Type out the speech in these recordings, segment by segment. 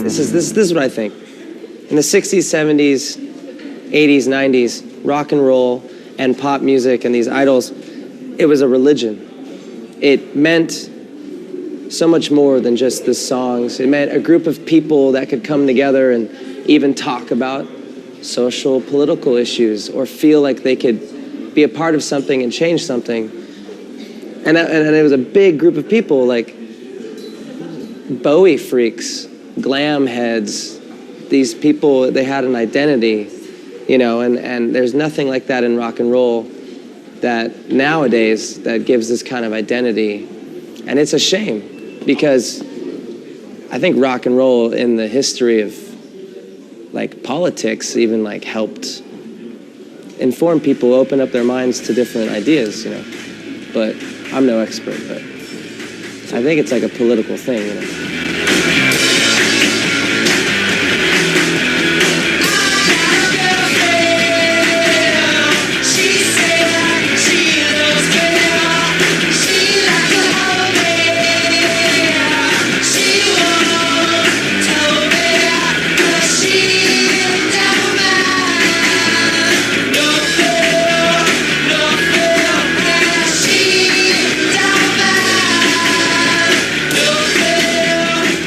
This is what I think. In the 60s, 70s, 80s, 90s, rock and roll and pop music and these idols, it was a religion. It meant so much more than just the songs. It meant a group of people that could come together and even talk about social, political issues or feel like they could be a part of something and change something. And it was a big group of people, like Bowie freaks, glam heads. These people, they had an identity, you know, and there's nothing like that in rock and roll that nowadays that gives this kind of identity. And it's a shame because I think rock and roll in the history of like politics even like helped inform people, open up their minds to different ideas, you know. But I'm no expert, but I think it's like a political thing, you know.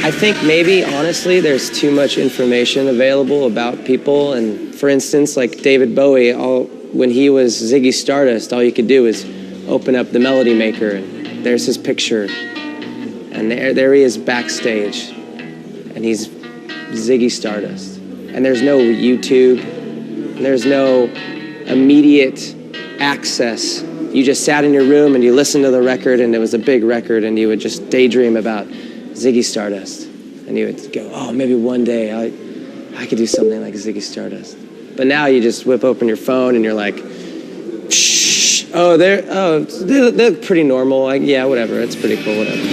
I think maybe, honestly, there's too much information available about people. And for instance, like David Bowie, when he was Ziggy Stardust, all you could do is open up the Melody Maker, and there's his picture. And there he is backstage, and he's Ziggy Stardust. And there's no YouTube, and there's no immediate access. You just sat in your room and you listened to the record, and it was a big record, and you would just daydream about Ziggy Stardust. And you would go, oh, maybe one day I could do something like Ziggy Stardust. But now you just whip open your phone and you're like, shh, they look pretty normal. Like, yeah, whatever, it's pretty cool, whatever.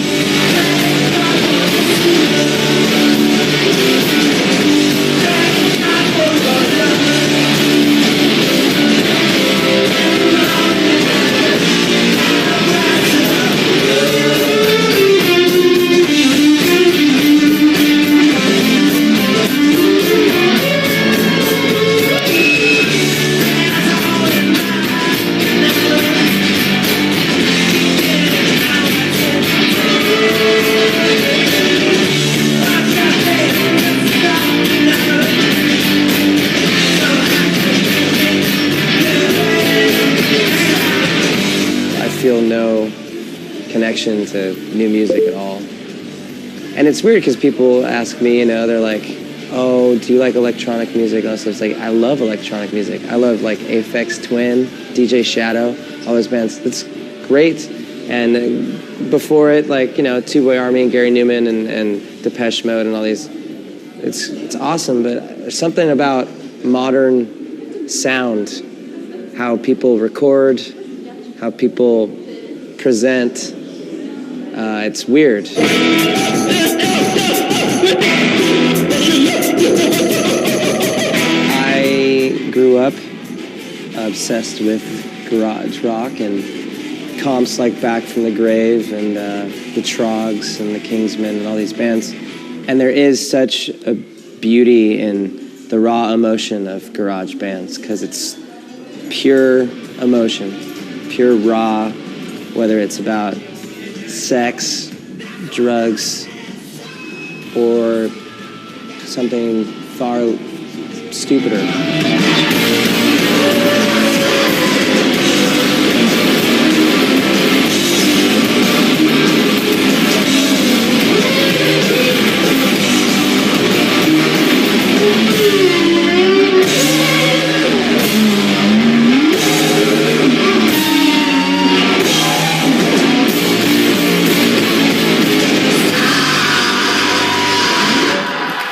Feel no connection to new music at all. And it's weird because people ask me, you know, they're like, oh, do you like electronic music? And so it's like, I love electronic music. I love like Aphex Twin, DJ Shadow, all those bands. It's great. And before it, like, you know, Two Boy Army and Gary Newman and Depeche Mode and all these, it's awesome, but there's something about modern sound, how people record, how people present, it's weird. I grew up obsessed with garage rock and comps like Back from the Grave and the Trogs and the Kingsmen and all these bands. And there is such a beauty in the raw emotion of garage bands because it's pure emotion. Pure raw, whether it's about sex, drugs, or something far stupider.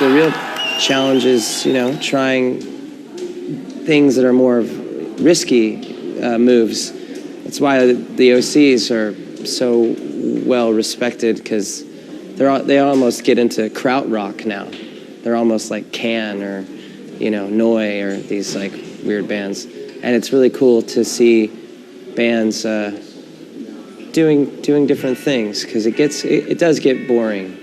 The real challenge is, you know, trying things that are more risky moves. That's why the OCs are so well respected, because they almost get into krautrock now. They're almost like Can or, you know, Noi or these like weird bands. And it's really cool to see bands doing different things, because it does get boring.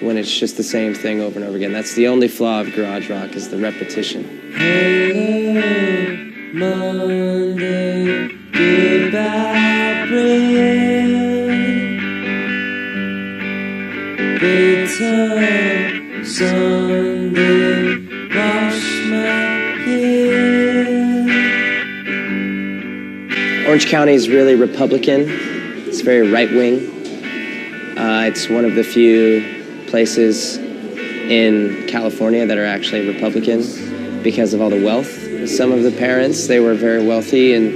when it's just the same thing over and over again. That's the only flaw of garage rock, is the repetition. Hello, Monday, goodbye, bread. Bitter Sunday, wash my head. Orange County is really Republican. It's very right-wing. It's one of the few places in California that are actually Republican because of all the wealth. Some of the parents, they were very wealthy and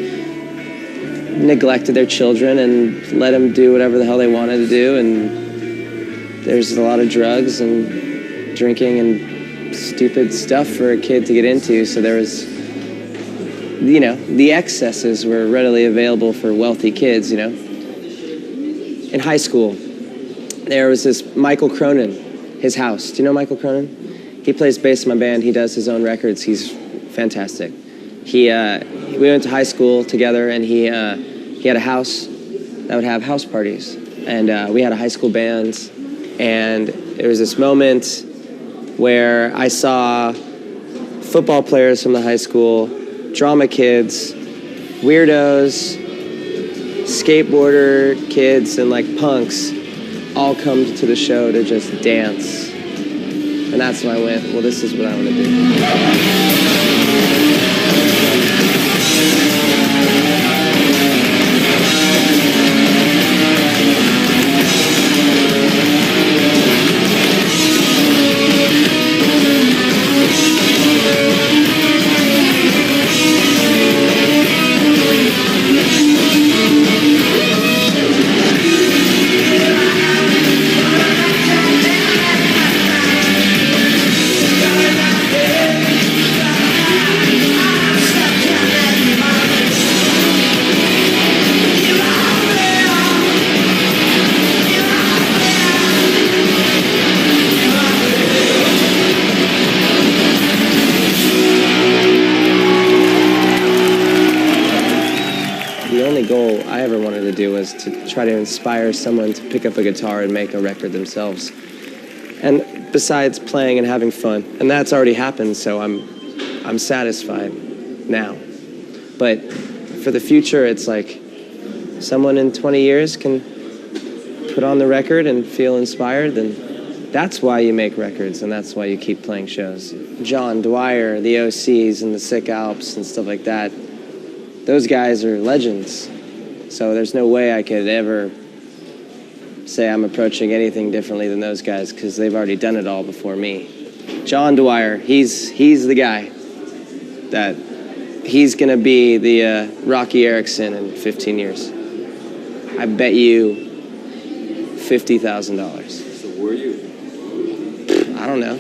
neglected their children and let them do whatever the hell they wanted to do. And there's a lot of drugs and drinking and stupid stuff for a kid to get into. So there was, you know, the excesses were readily available for wealthy kids, you know. In high school, there was this Michael Cronin, his house. Do you know Michael Cronin? He plays bass in my band. He does his own records. He's fantastic. We went to high school together, and he had a house that would have house parties. And we had a high school band, and there was this moment where I saw football players from the high school, drama kids, weirdos, skateboarder kids, and like punks all come to the show to just dance. And that's when I went, well, this is what I want to do. Goal I ever wanted to do was to try to inspire someone to pick up a guitar and make a record themselves. And besides playing and having fun, and that's already happened, so I'm satisfied now. But for the future, it's like someone in 20 years can put on the record and feel inspired, then that's why you make records, and that's why you keep playing shows. John Dwyer, the OCs, and the Sick Alps and stuff like that, those guys are legends. So there's no way I could ever say I'm approaching anything differently than those guys, because they've already done it all before me. John Dwyer, he's the guy that he's gonna be the Rocky Erickson in 15 years. I bet you $50,000. So were you? I don't know.